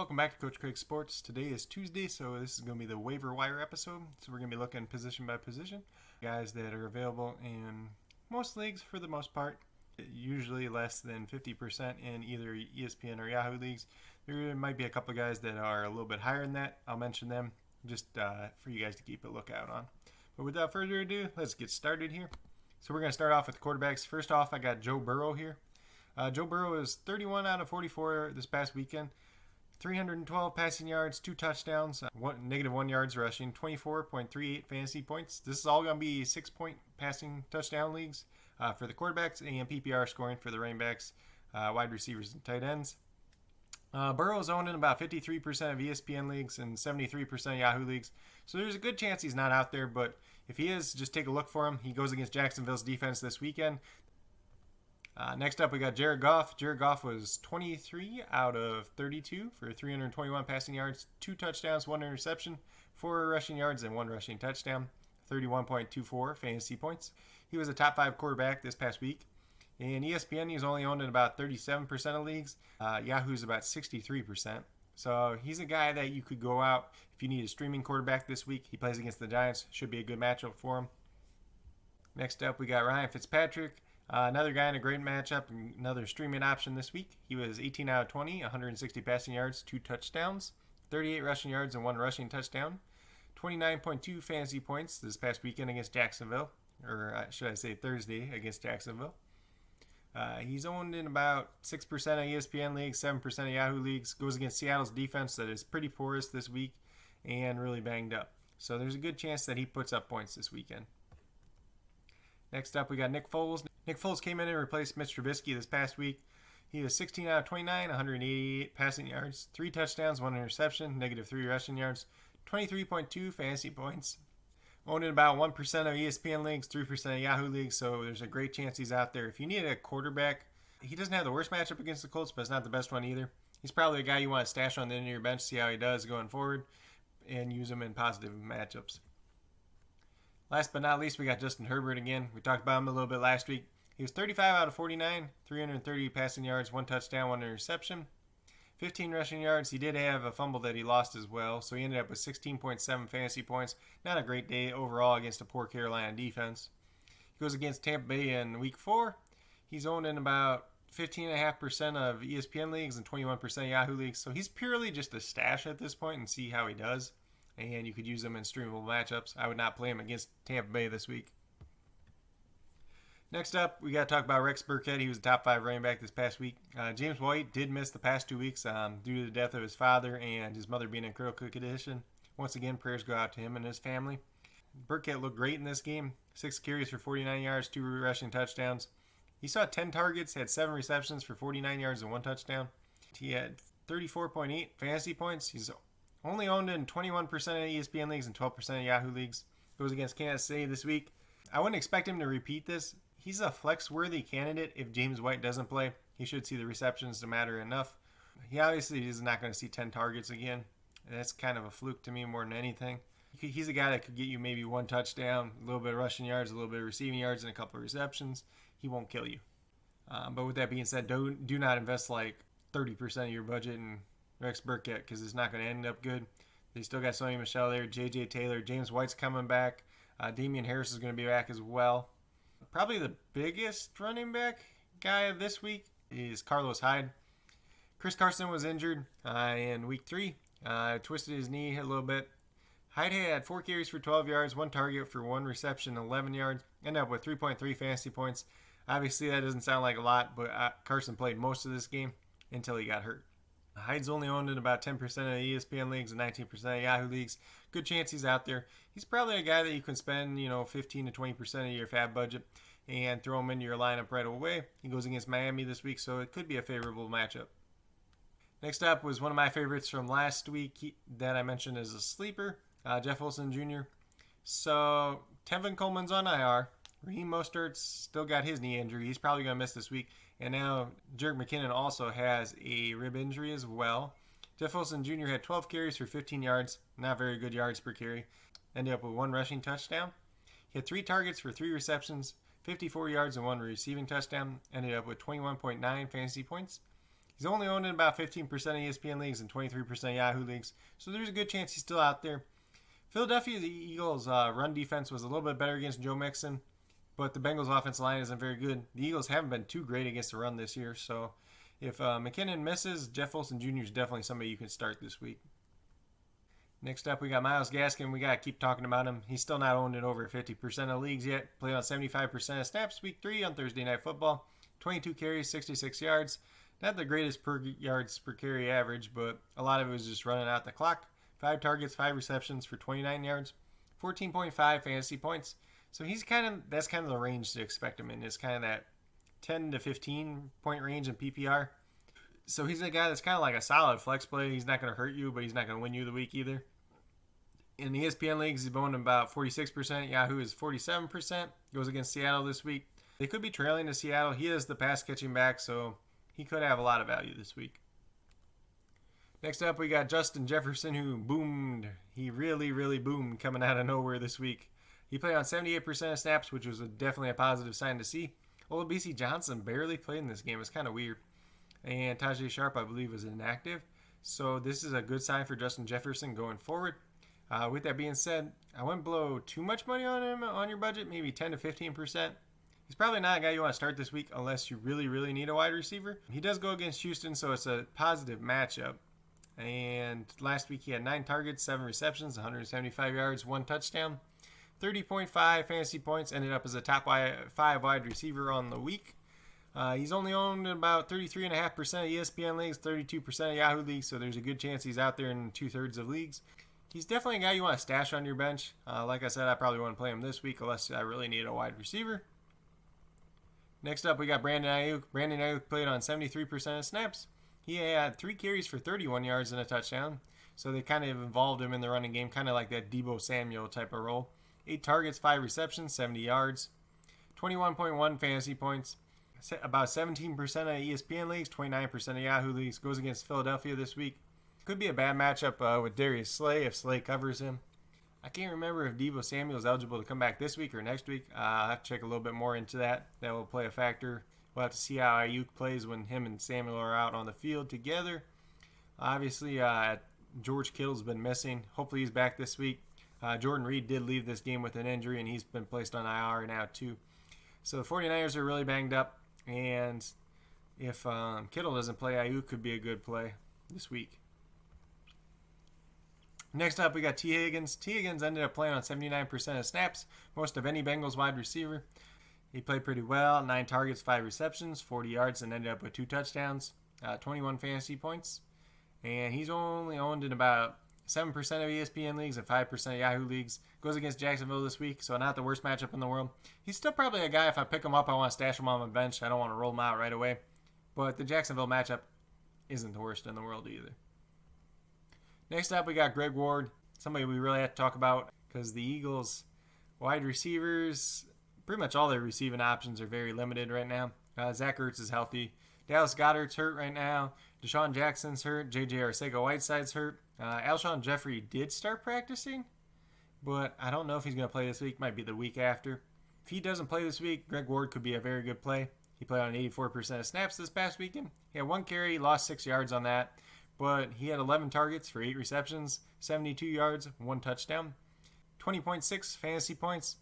welcome back to Coach Craig Sports. Today is Tuesday, so this is going to be the waiver wire episode. So we're going to be looking position by position. Guys that are available in most leagues for the most part, usually less than 50% in either ESPN or Yahoo leagues. There might be a couple of guys that are a little bit higher than that. I'll mention them just for you guys to keep a lookout on. But without further ado, let's get started here. So we're going to start off with quarterbacks. First off, I got Joe Burrow here. Joe Burrow is 31 out of 44 this past weekend. 312 passing yards, 2 touchdowns, -1 yards rushing, 24.38 fantasy points. This is all going to be 6-point passing touchdown leagues for the quarterbacks and PPR scoring for the running backs, wide receivers, and tight ends. Burrow is owned in about 53% of ESPN leagues and 73% of Yahoo leagues. So there's a good chance he's not out there, but if he is, just take a look for him. He goes against Jacksonville's defense this weekend. Next up, we got Jared Goff. Jared Goff was 23 out of 32 for 321 passing yards, 2 touchdowns, 1 interception, 4 rushing yards, and 1 rushing touchdown, 31.24 fantasy points. He was a top 5 quarterback this past week. In ESPN, he's only owned in about 37% of leagues. Yahoo's about 63%. So he's a guy that you could go out if you need a streaming quarterback this week. He plays against the Giants. Should be a good matchup for him. Next up, we got Ryan Fitzpatrick. Another guy in a great matchup, another streaming option this week. He was 18 out of 20, 160 passing yards, 2 touchdowns, 38 rushing yards, and 1 rushing touchdown. 29.2 fantasy points this past weekend against Jacksonville, or should I say Thursday against Jacksonville. He's owned in about 6% of ESPN leagues, 7% of Yahoo leagues. Goes against Seattle's defense that is pretty porous this week and really banged up. So there's a good chance that he puts up points this weekend. Next up, we got Nick Foles. Nick Foles came in and replaced Mitch Trubisky this past week. He was 16 out of 29, 188 passing yards, 3 touchdowns, 1 interception, -3 rushing yards, 23.2 fantasy points. Owned in about 1% of ESPN leagues, 3% of Yahoo leagues, so there's a great chance he's out there. If you need a quarterback, he doesn't have the worst matchup against the Colts, but it's not the best one either. He's probably a guy you want to stash on the end of your bench, see how he does going forward, and use him in positive matchups. Last but not least, we got Justin Herbert again. We talked about him a little bit last week. He was 35 out of 49, 330 passing yards, 1 touchdown, 1 interception, 15 rushing yards. He did have a fumble that he lost as well, so he ended up with 16.7 fantasy points. Not a great day overall against a poor Carolina defense. He goes against Tampa Bay in Week 4. He's owned in about 15.5% of ESPN leagues and 21% of Yahoo leagues, so he's purely just a stash at this point and see how he does. And you could use him in streamable matchups. I would not play him against Tampa Bay this week. Next up, we got to talk about Rex Burkhead. He was a top 5 running back this past week. James White did miss the past 2 weeks due to the death of his father and his mother being in critical condition. Once again, prayers go out to him and his family. Burkhead looked great in this game. 6 carries for 49 yards, 2 rushing touchdowns. He saw 10 targets, had 7 receptions for 49 yards and 1 touchdown. He had 34.8 fantasy points. He's only owned in 21% of ESPN leagues and 12% of Yahoo leagues. Goes against Kansas City this week. I wouldn't expect him to repeat this. He's a flex-worthy candidate if James White doesn't play. He should see the receptions to matter enough. He obviously is not going to see 10 targets again. That's kind of a fluke to me more than anything. He's a guy that could get you maybe 1 touchdown, a little bit of rushing yards, a little bit of receiving yards, and a couple of receptions. He won't kill you. But with that being said, do not invest like 30% of your budget in Rex Burkhead because it's not going to end up good. They still got Sony Michel there, J.J. Taylor, James White's coming back. Damian Harris is going to be back as well. Probably the biggest running back guy this week is Carlos Hyde. Chris Carson was injured in week 3. Twisted his knee a little bit. Hyde had 4 carries for 12 yards, 1 target for 1 reception, 11 yards. Ended up with 3.3 fantasy points. Obviously, that doesn't sound like a lot, but Carson played most of this game until he got hurt. Hyde's only owned in about 10% of ESPN leagues and 19% of Yahoo leagues. Good chance he's out there. He's probably a guy that you can spend, 15 to 20% of your fab budget and throw him into your lineup right away. He goes against Miami this week, so it could be a favorable matchup. Next up was one of my favorites from last week that I mentioned as a sleeper, Jeff Wilson Jr. So Tevin Coleman's on IR. Raheem Mostert's still got his knee injury. He's probably going to miss this week. And now Jerick McKinnon also has a rib injury as well. Jeff Wilson Jr. had 12 carries for 15 yards. Not very good yards per carry. Ended up with 1 rushing touchdown. He had 3 targets for 3 receptions, 54 yards and 1 receiving touchdown. Ended up with 21.9 fantasy points. He's only owned in about 15% of ESPN leagues and 23% of Yahoo leagues, so there's a good chance he's still out there. Philadelphia, the Eagles' run defense was a little bit better against Joe Mixon, but the Bengals' offensive line isn't very good. The Eagles haven't been too great against the run this year, so if McKinnon misses, Jeff Wilson Jr. is definitely somebody you can start this week. Next up, we got Myles Gaskin. We got to keep talking about him. He's still not owned in over 50% of leagues yet. Played on 75% of snaps week 3 on Thursday Night Football. 22 carries, 66 yards. Not the greatest yards per carry average, but a lot of it was just running out the clock. 5 targets, 5 receptions for 29 yards. 14.5 fantasy points. So that's kind of the range to expect him in. It's kind of that 10 to 15 point range in PPR. So he's a guy that's kind of like a solid flex play. He's not going to hurt you, but he's not going to win you the week either. In the ESPN leagues, he's owned about 46%. Yahoo is 47%. Goes against Seattle this week. They could be trailing to Seattle. He is the pass catching back, so he could have a lot of value this week. Next up, we got Justin Jefferson, who boomed. He really, really boomed coming out of nowhere this week. He played on 78% of snaps, which was definitely a positive sign to see. Olabisi Johnson barely played in this game. It's kind of weird. And Tajay Sharp, I believe, was inactive. So this is a good sign for Justin Jefferson going forward. With that being said, I wouldn't blow too much money on him on your budget, maybe 10 to 15%. He's probably not a guy you want to start this week unless you really, really need a wide receiver. He does go against Houston, so it's a positive matchup. And last week he had 9 targets, 7 receptions, 175 yards, 1 touchdown, 30.5 fantasy points, ended up as a top 5 wide receiver on the week. He's only owned in about 33.5% of ESPN leagues, 32% of Yahoo leagues, so there's a good chance he's out there in 2/3 of leagues. He's definitely a guy you want to stash on your bench. Like I said, I probably wouldn't play him this week unless I really need a wide receiver. Next up, we got Brandon Aiyuk. Brandon Aiyuk played on 73% of snaps. He had 3 carries for 31 yards and a touchdown. So they kind of involved him in the running game, kind of like that Deebo Samuel type of role. 8 targets, 5 receptions, 70 yards. 21.1 fantasy points. About 17% of ESPN leagues, 29% of Yahoo leagues. Goes against Philadelphia this week. Could be a bad matchup with Darius Slay if Slay covers him. I can't remember if Deebo Samuel is eligible to come back this week or next week. I'll have to check a little bit more into that. That will play a factor. We'll have to see how Aiyuk plays when him and Samuel are out on the field together. Obviously, George Kittle's been missing. Hopefully he's back this week. Jordan Reed did leave this game with an injury, and he's been placed on IR now too. So the 49ers are really banged up, and if Kittle doesn't play, Aiyuk could be a good play this week. Next up, we got T. Higgins. T. Higgins ended up playing on 79% of snaps, most of any Bengals wide receiver. He played pretty well, 9 targets, 5 receptions, 40 yards, and ended up with 2 touchdowns, 21 fantasy points. And he's only owned in about 7% of ESPN leagues and 5% of Yahoo leagues. Goes against Jacksonville this week, so not the worst matchup in the world. He's still probably a guy, if I pick him up, I want to stash him on my bench. I don't want to roll him out right away. But the Jacksonville matchup isn't the worst in the world either. Next up, we got Greg Ward, somebody we really have to talk about because the Eagles wide receivers, pretty much all their receiving options are very limited right now. Zach Ertz is healthy. Dallas Goedert's hurt right now. Deshaun Jackson's hurt. J.J. Arcega-Whiteside's hurt. Alshon Jeffrey did start practicing, but I don't know if he's going to play this week. Might be the week after. If he doesn't play this week, Greg Ward could be a very good play. He played on 84% of snaps this past weekend. He had 1 carry, lost 6 yards on that. But he had 11 targets for 8 receptions, 72 yards, 1 touchdown, 20.6 fantasy points,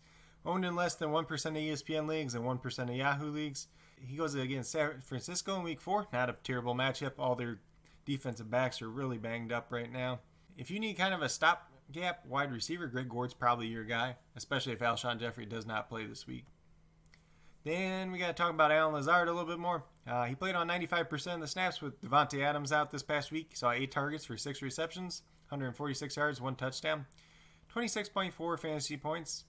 owned in less than 1% of ESPN leagues and 1% of Yahoo leagues. He goes against San Francisco in week 4. Not a terrible matchup. All their defensive backs are really banged up right now. If you need kind of a stopgap wide receiver, Greg Ward's probably your guy, especially if Alshon Jeffrey does not play this week. Then we got to talk about Allen Lazard a little bit more. He played on 95% of the snaps with Devontae Adams out this past week. He saw 8 targets for 6 receptions, 146 yards, 1 touchdown, 26.4 fantasy points.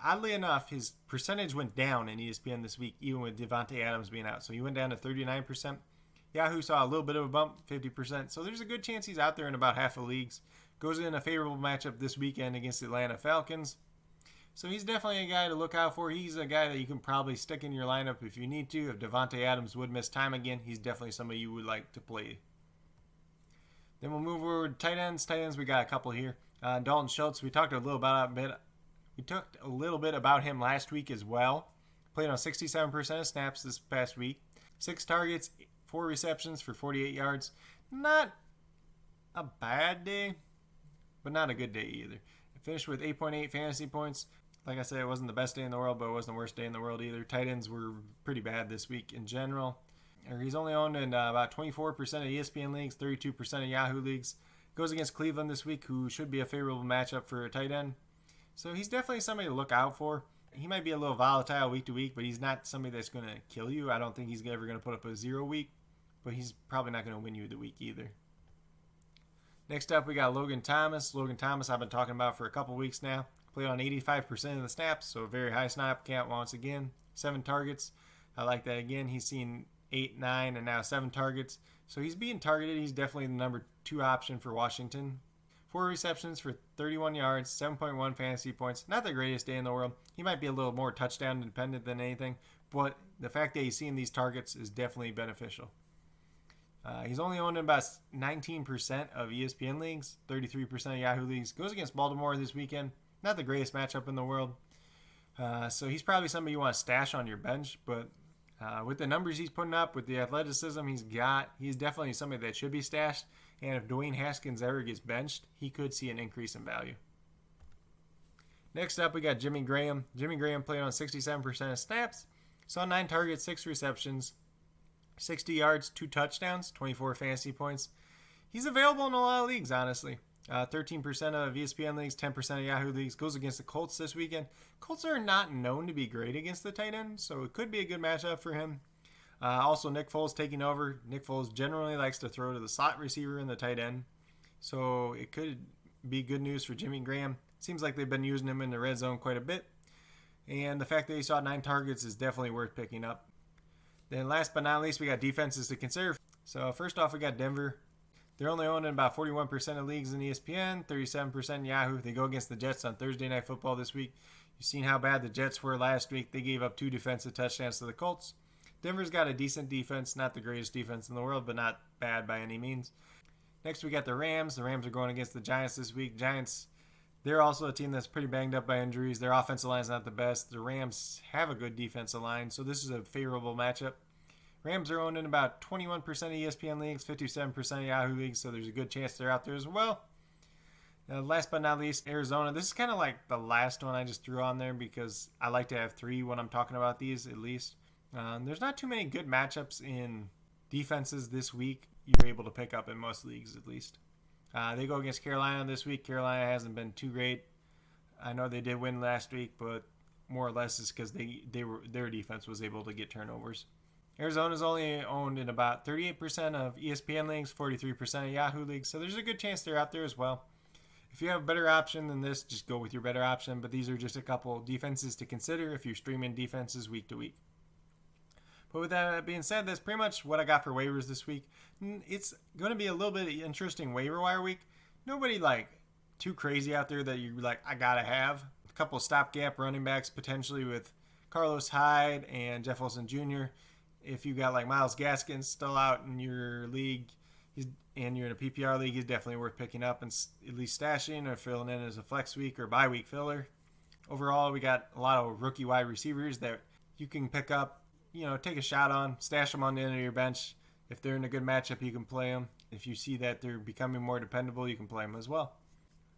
Oddly enough, his percentage went down in ESPN this week, even with Devontae Adams being out. So he went down to 39%. Yahoo saw a little bit of a bump, 50%. So there's a good chance he's out there in about half the leagues. Goes in a favorable matchup this weekend against the Atlanta Falcons. So he's definitely a guy to look out for. He's a guy that you can probably stick in your lineup if you need to. If Devontae Adams would miss time again, he's definitely somebody you would like to play. Then we'll move over to tight ends. Tight ends, we got a couple here. Dalton Schultz, we talked a little bit about him last week as well. Played on 67% of snaps this past week. 6 targets, 4 receptions for 48 yards. Not a bad day, but not a good day either. It finished with 8.8 fantasy points. Like I said, it wasn't the best day in the world, but it wasn't the worst day in the world either. Tight ends were pretty bad this week in general. He's only owned in about 24% of ESPN leagues, 32% of Yahoo leagues. Goes against Cleveland this week, who should be a favorable matchup for a tight end. So he's definitely somebody to look out for. He might be a little volatile week to week, but he's not somebody that's going to kill you. I don't think he's ever going to put up a 0 week, but he's probably not going to win you the week either. Next up, we got Logan Thomas. Logan Thomas I've been talking about for a couple weeks now. Played on 85% of the snaps, so a very high snap count once again. 7 targets. I like that again. He's seen 8, 9, and now 7 targets. So he's being targeted. He's definitely the number 2 option for Washington. 4 receptions for 31 yards, 7.1 fantasy points. Not the greatest day in the world. He might be a little more touchdown dependent than anything, but the fact that he's seeing these targets is definitely beneficial. He's only owned in about 19% of ESPN leagues, 33% of Yahoo leagues. Goes against Baltimore this weekend. Not the greatest matchup in the world. So he's probably somebody you want to stash on your bench, but with the numbers he's putting up, with the athleticism he's got, he's definitely somebody that should be stashed. And if Dwayne Haskins ever gets benched, he could see an increase in value. Next up, we got Jimmy Graham. Jimmy Graham played on 67% of snaps. Saw 9 targets, 6 receptions, 60 yards, 2 touchdowns, 24 fantasy points. He's available in a lot of leagues, honestly. 13% of ESPN leagues, 10% of Yahoo leagues. Goes against the Colts this weekend. Colts are not known to be great against the tight end, so it could be a good matchup for him. Also, Nick Foles taking over. Nick Foles generally likes to throw to the slot receiver and the tight end, so it could be good news for Jimmy Graham. Seems like they've been using him in the red zone quite a bit, and the fact that he saw 9 targets is definitely worth picking up. Then last but not least, we got defenses to consider. So first off, we got Denver. They're only owned in about 41% of leagues in ESPN, 37% in Yahoo. They go against the Jets on Thursday Night Football this week. You've seen how bad the Jets were last week. They gave up 2 defensive touchdowns to the Colts. Denver's got a decent defense, not the greatest defense in the world, but not bad by any means. Next, we got the Rams. The Rams are going against the Giants this week. Giants, they're also a team that's pretty banged up by injuries. Their offensive line is not the best. The Rams have a good defensive line, so this is a favorable matchup. Rams are owned in about 21% of ESPN leagues, 57% of Yahoo leagues, so there's a good chance they're out there as well. Last but not least, Arizona. This is kind of like the last one I just threw on there because I like to have 3 when I'm talking about these at least. There's not too many good matchups in defenses this week you're able to pick up in most leagues at least. They go against Carolina this week. Carolina hasn't been too great. I know they did win last week, but more or less it's because their defense was able to get turnovers. Arizona's only owned in about 38% of ESPN leagues, 43% of Yahoo leagues, so there's a good chance they're out there as well. If you have a better option than this, just go with your better option, but these are just a couple defenses to consider if you're streaming defenses week to week. But with that being said, that's pretty much what I got for waivers this week. It's going to be a little bit interesting waiver wire week. Nobody too crazy out there that you're I gotta have. A couple of stopgap running backs potentially with Carlos Hyde and Jefferson Jr. If you got Myles Gaskin still out in your league, and you're in a PPR league, he's definitely worth picking up and at least stashing or filling in as a flex week or bye week filler. Overall, we got a lot of rookie wide receivers that you can pick up, take a shot on, stash them on the end of your bench. If they're in a good matchup, you can play them. If you see that they're becoming more dependable, you can play them as well.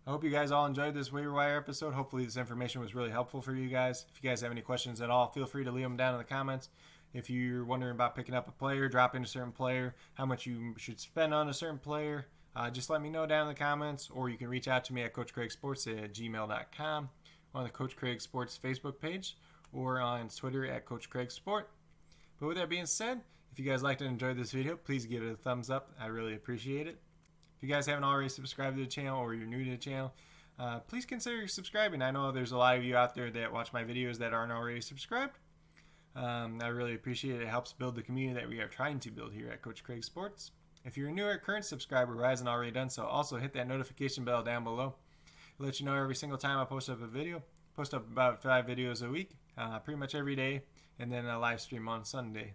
I hope you guys all enjoyed this waiver wire episode. Hopefully this information was really helpful for you guys. If you guys have any questions at all, feel free to leave them down in the comments. If you're wondering about picking up a player, dropping a certain player, how much you should spend on a certain player, just let me know down in the comments, or you can reach out to me at CoachCraigSports@gmail.com, on the Coach Craig Sports Facebook page, or on Twitter at Coach Craig Sport. But with that being said, if you guys liked and enjoyed this video, please give it a thumbs up. I really appreciate it. If you guys haven't already subscribed to the channel or you're new to the channel, please consider subscribing. I know there's a lot of you out there that watch my videos that aren't already subscribed. I really appreciate it. It helps build the community that we are trying to build here at Coach Craig Sports. If you're a new or current subscriber who hasn't already done so, also hit that notification bell down below. It'll let you know every single time I post up a video. Post up about 5 videos a week, pretty much every day, and then a live stream on Sunday.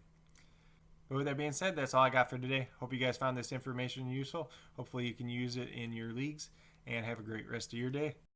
But with that being said, that's all I got for today. Hope you guys found this information useful. Hopefully you can use it in your leagues, and have a great rest of your day.